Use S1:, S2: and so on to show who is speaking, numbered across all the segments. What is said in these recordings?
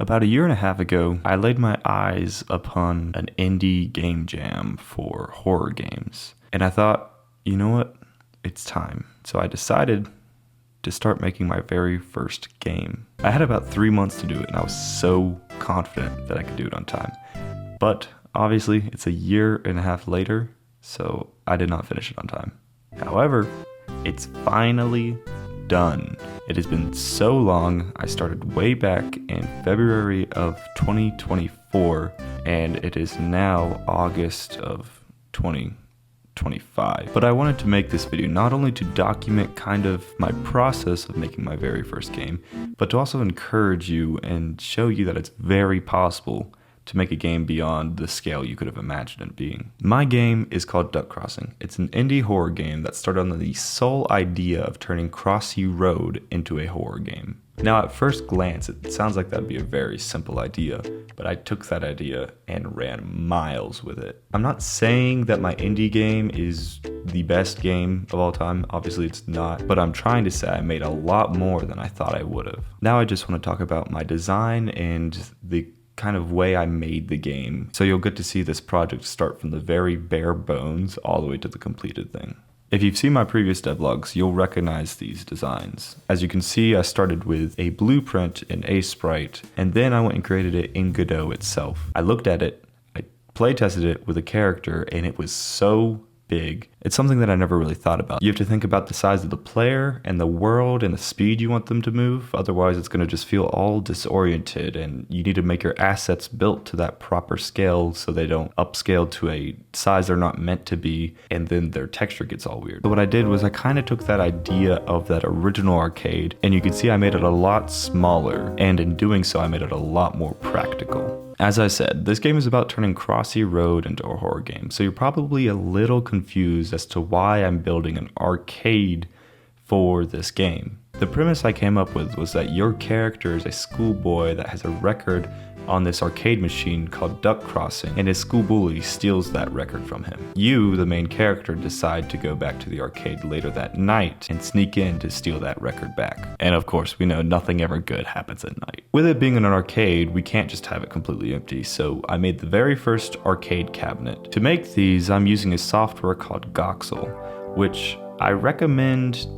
S1: About a year and a half ago, I laid my eyes upon an indie game jam for horror games. And I thought, you know what? It's time. So I decided to start making my very first game. I had about 3 months to do it, and I was so confident that I could do it on time. But obviously, it's a year and a half later, so I did not finish it on time. However, it's finally done. It has been so long. I started way back in February of 2024, and it is now August of 2025. But I wanted to make this video not only to document kind of my process of making my very first game, but to also encourage you and show you that it's very possible to make a game beyond the scale you could have imagined it being. My game is called Duck Crossing. It's an indie horror game that started on the sole idea of turning Crossy Road into a horror game. Now at first glance, it sounds like that'd be a very simple idea, but I took that idea and ran miles with it. I'm not saying that my indie game is the best game of all time, obviously it's not, but I'm trying to say I made a lot more than I thought I would have. Now I just want to talk about my design and the kind of way I made the game. So you'll get to see this project start from the very bare bones all the way to the completed thing. If you've seen my previous devlogs, you'll recognize these designs. As you can see, I started with a blueprint in A-Sprite, and then I went and created it in Godot itself. I looked at it, I play tested it with a character, and it was so big. It's something that I never really thought about. You have to think about the size of the player and the world and the speed you want them to move. Otherwise, it's going to just feel all disoriented, and you need to make your assets built to that proper scale so they don't upscale to a size they're not meant to be, and then their texture gets all weird. So what I did was I kind of took that idea of that original arcade, and you can see I made it a lot smaller, and in doing so, I made it a lot more practical. As I said, this game is about turning Crossy Road into a horror game, so you're probably a little confused as to why I'm building an arcade for this game. The premise I came up with was that your character is a schoolboy that has a record on this arcade machine called Duck Crossing, and his school bully steals that record from him. You, the main character, decide to go back to the arcade later that night and sneak in to steal that record back. And of course, we know nothing ever good happens at night. With it being an arcade, we can't just have it completely empty, so I made the very first arcade cabinet. To make these, I'm using a software called Goxel, which I recommend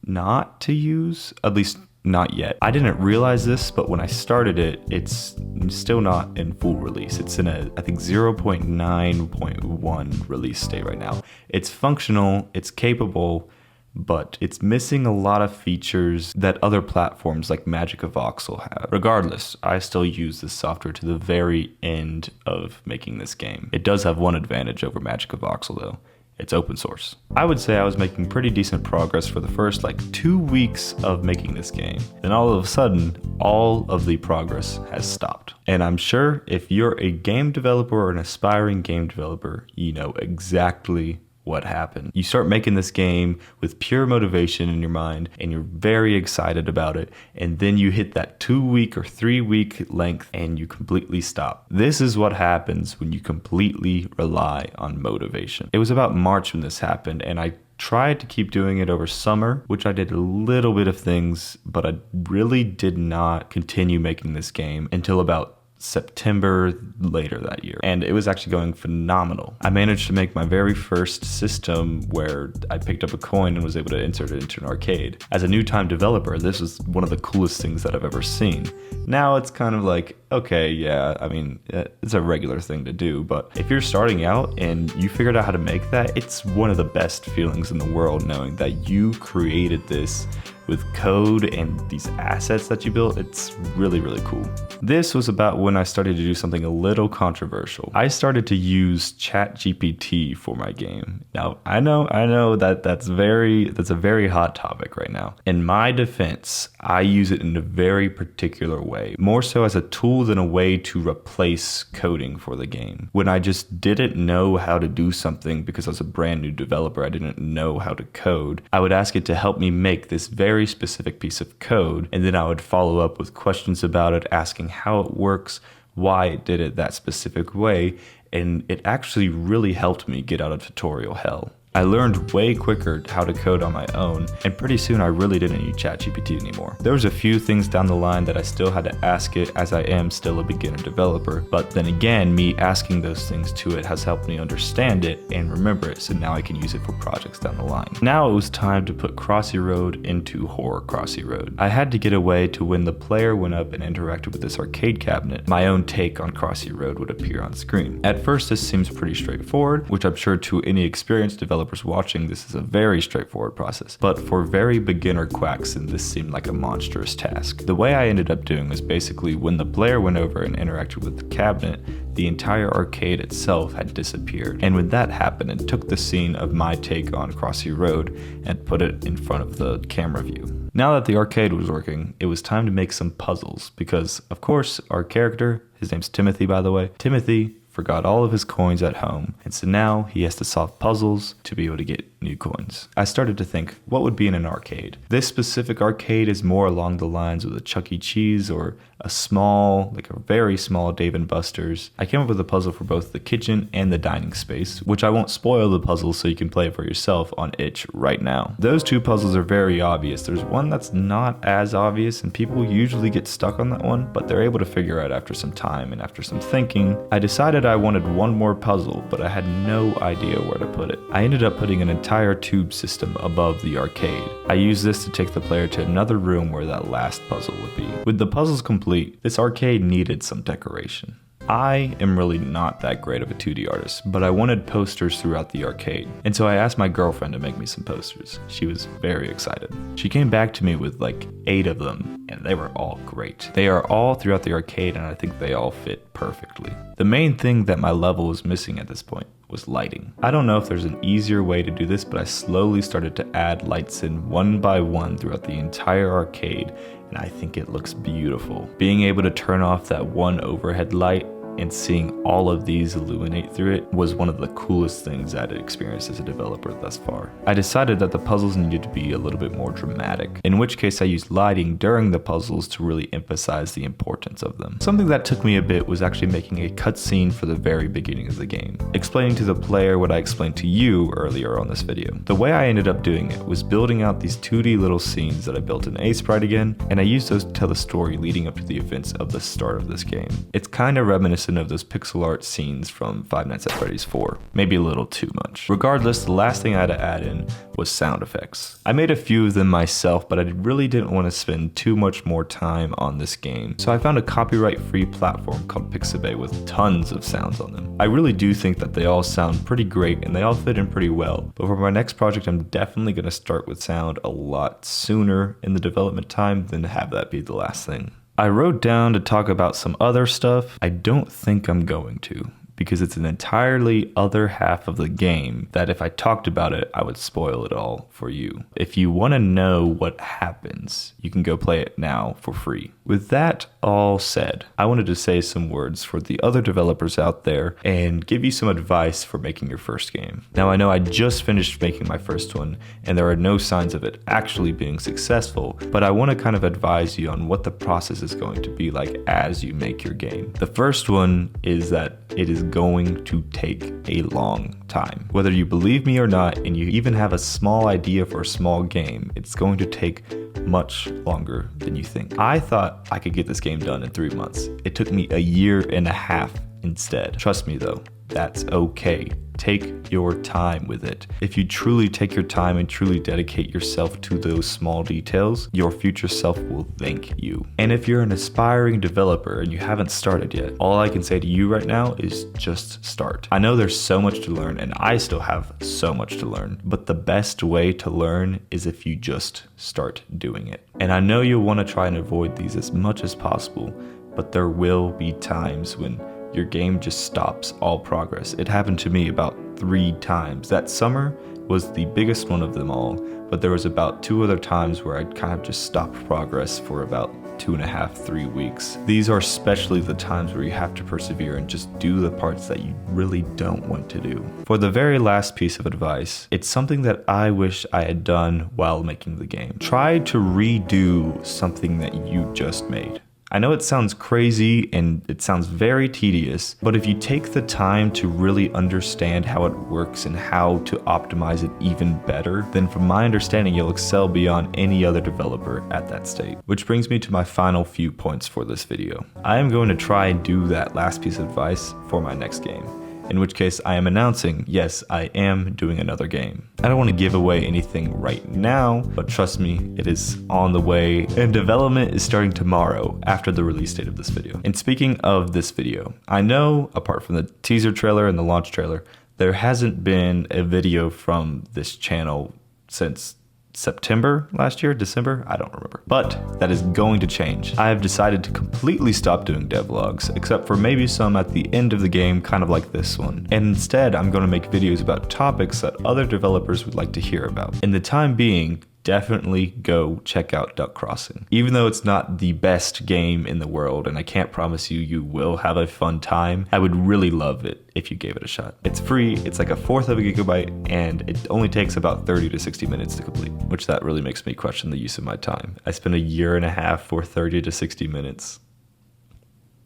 S1: not to use, at least not yet. I didn't realize this, but when I started it, it's still not in full release. It's in a, I think 0.9.1 release state right now. It's functional, it's capable, but it's missing a lot of features that other platforms like Magic of Voxel have. Regardless, I still use this software to the very end of making this game. It does have one advantage over Magic of Voxel though. It's open source. I would say I was making pretty decent progress for the first 2 weeks of making this game. Then all of a sudden, all of the progress has stopped. And I'm sure if you're a game developer or an aspiring game developer, you know exactly what happened. You start making this game with pure motivation in your mind, and you're very excited about it, and then you hit that 2-week or 3-week length and you completely stop. This is what happens when you completely rely on motivation. It was about March when this happened, and I tried to keep doing it over summer, which I did a little bit of things, but I really did not continue making this game until about September later that year, and it was actually going phenomenal. I managed to make my very first system where I picked up a coin and was able to insert it into an arcade. As a new time developer, this was one of the coolest things that I've ever seen. Now it's kind of like, okay, yeah, I mean, it's a regular thing to do, but if you're starting out and you figured out how to make that, it's one of the best feelings in the world knowing that you created this with code and these assets that you built. It's really, really cool. This was about when I started to do something a little controversial. I started to use ChatGPT for my game. Now, I know that that's a very hot topic right now. In my defense, I use it in a very particular way, more so as a tool than a way to replace coding for the game. When I just didn't know how to do something because I was a brand new developer, I didn't know how to code, I would ask it to help me make this very specific piece of code, and then I would follow up with questions about it, asking how it works, why it did it that specific way, and it actually really helped me get out of tutorial hell. I learned way quicker how to code on my own, and pretty soon I really didn't need ChatGPT anymore. There was a few things down the line that I still had to ask it, as I am still a beginner developer, but then again, me asking those things to it has helped me understand it and remember it, so now I can use it for projects down the line. Now it was time to put Crossy Road into Horror Crossy Road. I had to get a way to when the player went up and interacted with this arcade cabinet, my own take on Crossy Road would appear on screen. At first this seems pretty straightforward, which I'm sure to any experienced developers watching this is a very straightforward process, but for very beginner quacks this seemed like a monstrous task. The way I ended up doing was basically when the player went over and interacted with the cabinet, the entire arcade itself had disappeared, and when that happened it took the scene of my take on Crossy Road and put it in front of the camera view. Now that the arcade was working, it was time to make some puzzles because, of course, our character, his name's Timothy by the way, Timothy forgot all of his coins at home, and so now he has to solve puzzles to be able to get new coins. I started to think, what would be in an arcade? This specific arcade is more along the lines of a Chuck E. Cheese or a small, like a very small Dave & Buster's. I came up with a puzzle for both the kitchen and the dining space, which I won't spoil the puzzle so you can play it for yourself on itch right now. Those two puzzles are very obvious. There's one that's not as obvious and people usually get stuck on that one, but they're able to figure out after some time and after some thinking. I decided I wanted one more puzzle, but I had no idea where to put it. I ended up putting an entire tube system above the arcade. I used this to take the player to another room where that last puzzle would be. With the puzzles complete, this arcade needed some decoration. I am really not that great of a 2D artist, but I wanted posters throughout the arcade, and so I asked my girlfriend to make me some posters. She was very excited. She came back to me with like 8 of them, and they were all great. They are all throughout the arcade, and I think they all fit perfectly. The main thing that my level was missing at this point was lighting. I don't know if there's an easier way to do this, but I slowly started to add lights in one by one throughout the entire arcade, and I think it looks beautiful. Being able to turn off that one overhead light and seeing all of these illuminate through it was one of the coolest things I had experienced as a developer thus far. I decided that the puzzles needed to be a little bit more dramatic, in which case I used lighting during the puzzles to really emphasize the importance of them. Something that took me a bit was actually making a cutscene for the very beginning of the game, explaining to the player what I explained to you earlier on this video. The way I ended up doing it was building out these 2D little scenes that I built in Sprite again, and I used those to tell the story leading up to the events of the start of this game. It's kind of reminiscent of those pixel art scenes from Five Nights at Freddy's 4. Maybe a little too much. Regardless, the last thing I had to add in was sound effects. I made a few of them myself, but I really didn't want to spend too much more time on this game, so I found a copyright-free platform called Pixabay with tons of sounds on them. I really do think that they all sound pretty great and they all fit in pretty well, but for my next project I'm definitely going to start with sound a lot sooner in the development time than have that be the last thing. I wrote down to talk about some other stuff. I don't think I'm going to, because it's an entirely other half of the game that if I talked about it, I would spoil it all for you. If you want to know what happens, you can go play it now for free. With that all said, I wanted to say some words for the other developers out there and give you some advice for making your first game. Now I know I just finished making my first one and there are no signs of it actually being successful, but I want to kind of advise you on what the process is going to be like as you make your game. The first one is that it is going to take a long time. Whether you believe me or not, and you even have a small idea for a small game, it's going to take much longer than you think. I thought I could get this game done in 3 months. It took me 1.5 years instead. Trust me though, that's okay. Take your time with it. If you truly take your time and truly dedicate yourself to those small details, your future self will thank you. And if you're an aspiring developer and you haven't started yet, all I can say to you right now is just start. I know there's so much to learn and I still have so much to learn, but the best way to learn is if you just start doing it. And I know you'll want to try and avoid these as much as possible, but there will be times when your game just stops all progress. It happened to me about 3 times. That summer was the biggest one of them all, but there was about 2 other times where I'd kind of just stopped progress for about 2.5-3 weeks. These are especially the times where you have to persevere and just do the parts that you really don't want to do. For the very last piece of advice, it's something that I wish I had done while making the game. Try to redo something that you just made. I know it sounds crazy and it sounds very tedious, but if you take the time to really understand how it works and how to optimize it even better, then from my understanding, you'll excel beyond any other developer at that state. Which brings me to my final few points for this video. I am going to try and do that last piece of advice for my next game. In which case I am announcing, yes, I am doing another game. I don't want to give away anything right now, but trust me, it is on the way and development is starting tomorrow after the release date of this video. And speaking of this video, I know apart from the teaser trailer and the launch trailer, there hasn't been a video from this channel since September last year, December, I don't remember. But that is going to change. I have decided to completely stop doing devlogs, except for maybe some at the end of the game, kind of like this one. And instead, I'm going to make videos about topics that other developers would like to hear about. In the time being, definitely go check out Duck Crossing. Even though it's not the best game in the world, and I can't promise you you will have a fun time, I would really love it if you gave it a shot. It's free, it's like 1/4 of a gigabyte, and it only takes about 30 to 60 minutes to complete, which that really makes me question the use of my time. I spent 1.5 years for 30 to 60 minutes.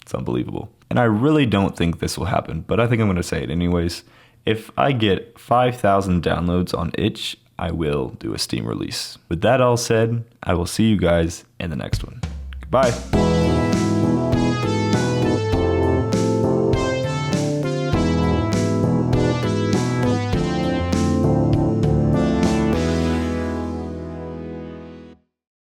S1: It's unbelievable. And I really don't think this will happen, but I think I'm gonna say it anyways. If I get 5,000 downloads on itch, I will do a Steam release. With that all said, I will see you guys in the next one. Goodbye.